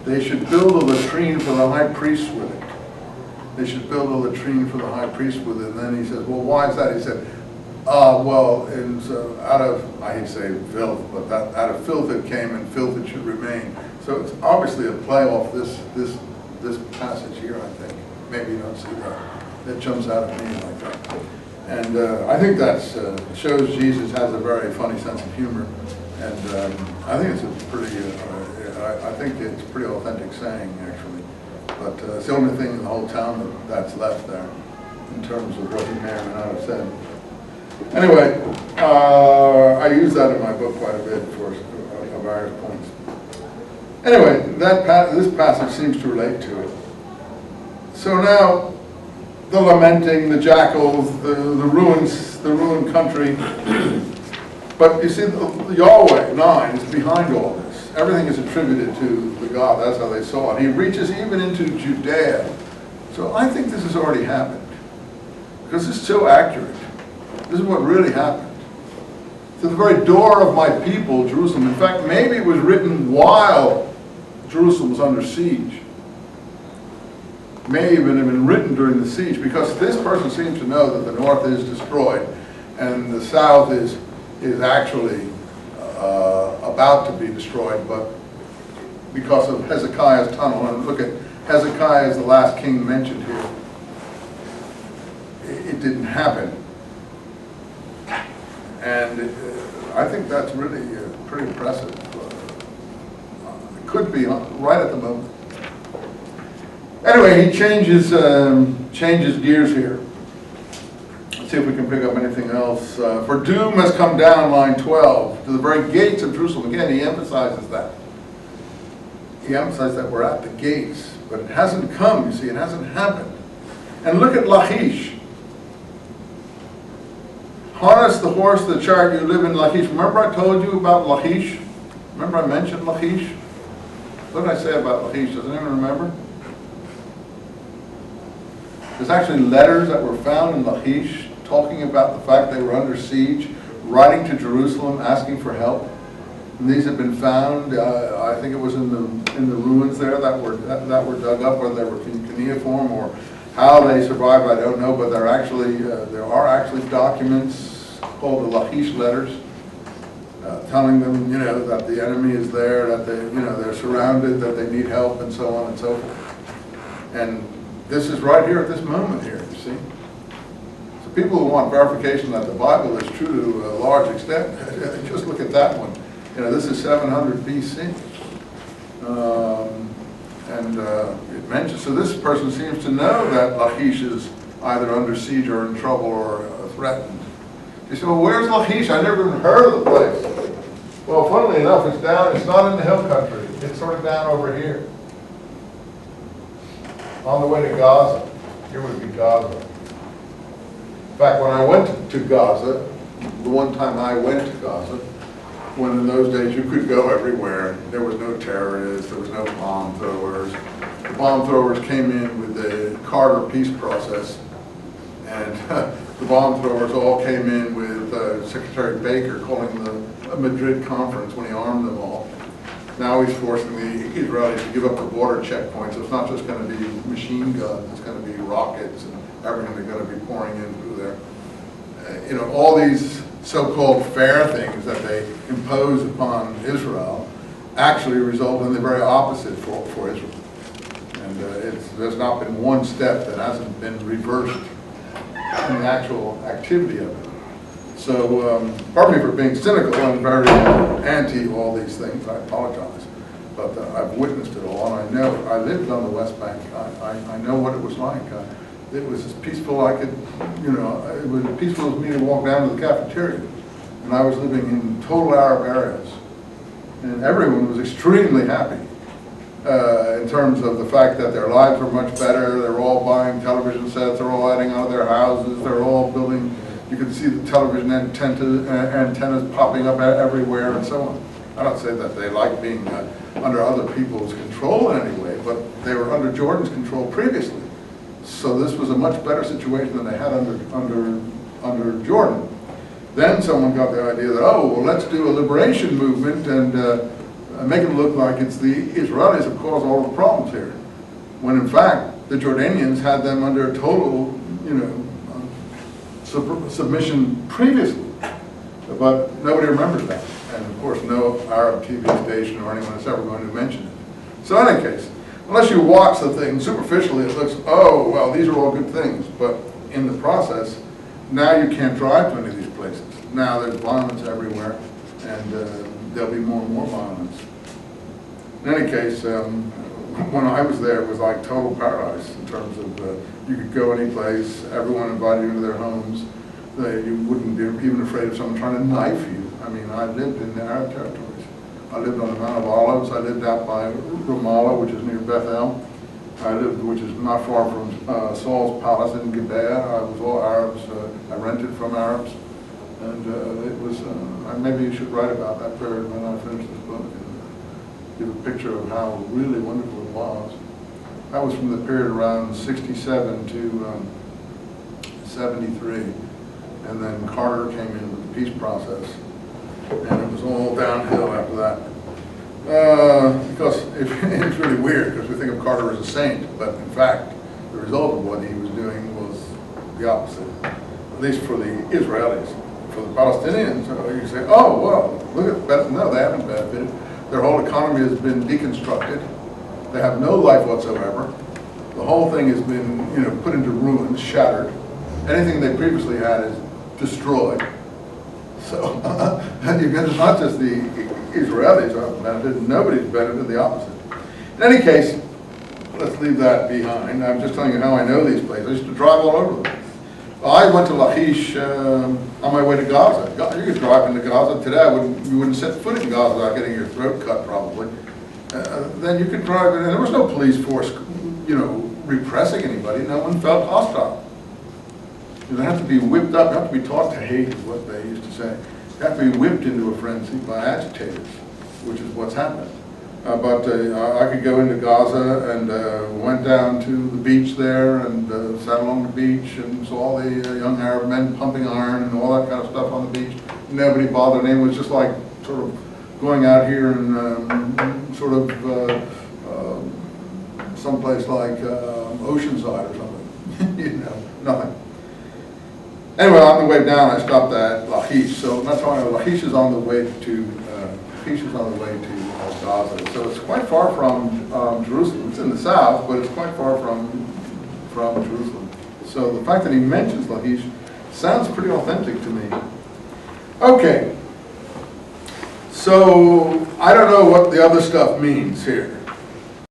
they should build a latrine for the high priest with it. They should build a latrine for the high priest with it. And then he says, well, why is that? He said, well, it's out of, I hate to say filth, but that out of filth it came, and filth it should remain. So it's obviously a play off this passage here, I think. Maybe you don't see that. That jumps out at me like that. And I think that shows Jesus has a very funny sense of humor. And I think it's a pretty, I think it's a pretty authentic saying, actually. But it's the only thing in the whole town that's left there in terms of what he may or may not have said. Anyway, I use that in my book quite a bit for various points. Anyway, this passage seems to relate to it. So now, the lamenting, the jackals, the ruins, the ruined country. But you see, the Yahweh, 9, is behind all this. Everything is attributed to the God. That's how they saw it. He reaches even into Judea. So I think this has already happened. Because it's so accurate. This is what really happened. To the very door of my people, Jerusalem. In fact, maybe it was written while Jerusalem was under siege. May even have been written during the siege, because this person seems to know that the north is destroyed and the south is actually about to be destroyed, but because of Hezekiah's tunnel. And look at Hezekiah as the last king mentioned here. It didn't happen. And I think that's really pretty impressive. It could be right at the moment. Anyway, he changes gears here. Let's see if we can pick up anything else. For doom has come down, line 12, to the very gates of Jerusalem. Again, he emphasizes that. He emphasizes that we're at the gates, but it hasn't come, you see, it hasn't happened. And look at Lachish. Harness the horse to the chariot, you live in Lachish. Remember I told you about Lachish? Remember I mentioned Lachish? What did I say about Lachish? Does anyone remember? There's actually letters that were found in Lachish talking about the fact they were under siege, writing to Jerusalem, asking for help. And these have been found. I think it was in the ruins there that were dug up, whether they were cuneiform or how they survived, I don't know. But there are actually documents called the Lachish letters, telling them, that the enemy is there, that they're surrounded, that they need help, and so on and so forth. And this is right here at this moment here, you see. So people who want verification that the Bible is true to a large extent, just look at that one. This is 700 BC. It mentions, so this person seems to know that Lachish is either under siege or in trouble or threatened. You say, well, where's Lachish? I never even heard of the place. Well, funnily enough, it's not in the hill country. It's sort of down over here. On the way to Gaza. Here would be Gaza. In fact, when I went to Gaza, the one time I went to Gaza, when in those days you could go everywhere, there was no terrorists, there was no bomb throwers. The bomb throwers came in with the Carter peace process, and the bomb throwers all came in with Secretary Baker calling the Madrid conference when he armed them all. Now he's forcing the Israelis to give up the border checkpoints. So it's not just going to be machine guns, it's going to be rockets and everything they're going to be pouring in through there. All these so-called fair things that they impose upon Israel actually result in the very opposite for Israel. And there's not been one step that hasn't been reversed in the actual activity of it. So, pardon me for being cynical and very anti all these things. I apologize, but I've witnessed it all, and I know. I lived on the West Bank. I know what it was like. It was as peaceful it was as peaceful as me to walk down to the cafeteria, and I was living in total Arab areas, and everyone was extremely happy in terms of the fact that their lives were much better. They were all buying television sets. They're all adding on to their houses. They're all building. You could see the television antennas popping up everywhere and so on. I don't say that they like being under other people's control in any way, but they were under Jordan's control previously. So this was a much better situation than they had under Jordan. Then someone got the idea that, let's do a liberation movement and and make it look like it's the Israelis have caused all the problems here, when in fact the Jordanians had them under total, submission previously, but nobody remembers that, and of course no Arab TV station or anyone is ever going to mention it. So in any case, unless you watch the thing superficially, it looks, oh well, these are all good things, but in the process, now you can't drive to any of these places. Now there's violence everywhere, and there'll be more and more violence. In any case, when I was there, it was like total paradise in terms of you could go any place, everyone invited you into their homes. You wouldn't be even afraid of someone trying to knife you. I mean, I lived in the Arab territories. I lived on the Mount of Olives. I lived out by Ramallah, which is near Bethel. I lived, which is not far from Saul's palace in Gibeah. I was all Arabs. I rented from Arabs. And it was, maybe you should write about that period when I finish this book and give a picture of how really wonderful it was. That was from the period around 67 to 73. And then Carter came in with the peace process. And it was all downhill after that. Because it's really weird because we think of Carter as a saint, but in fact, the result of what he was doing was the opposite, at least for the Israelis. For the Palestinians, you say, oh, well, look at that. No, they haven't benefited. Their whole economy has been deconstructed. They have no life whatsoever. The whole thing has been, put into ruins, shattered. Anything they previously had is destroyed. So, it's not just the Israelis who have benefited, nobody's benefited, the opposite. In any case, let's leave that behind. I'm just telling you how I know these places. I used to drive all over them. I went to Lachish on my way to Gaza. You could drive into Gaza today. You wouldn't set foot in Gaza without getting your throat cut, probably. Then you could drive, and there was no police force, repressing anybody. No one felt hostile. You have to be whipped up. You have to be taught to hate, is what they used to say. You have to be whipped into a frenzy by agitators, which is what's happened. But I could go into Gaza and went down to the beach there and sat along the beach and saw all the young Arab men pumping iron and all that kind of stuff on the beach. Nobody bothered them. It was just like sort of going out here and sort of someplace like Oceanside or something. Nothing. Anyway, on the way down, I stopped at Lachish. So that's why Lachish is on the way to Gaza. So it's quite far from Jerusalem. It's in the south, but it's quite far from Jerusalem. So the fact that he mentions Lachish sounds pretty authentic to me. Okay. So I don't know what the other stuff means here.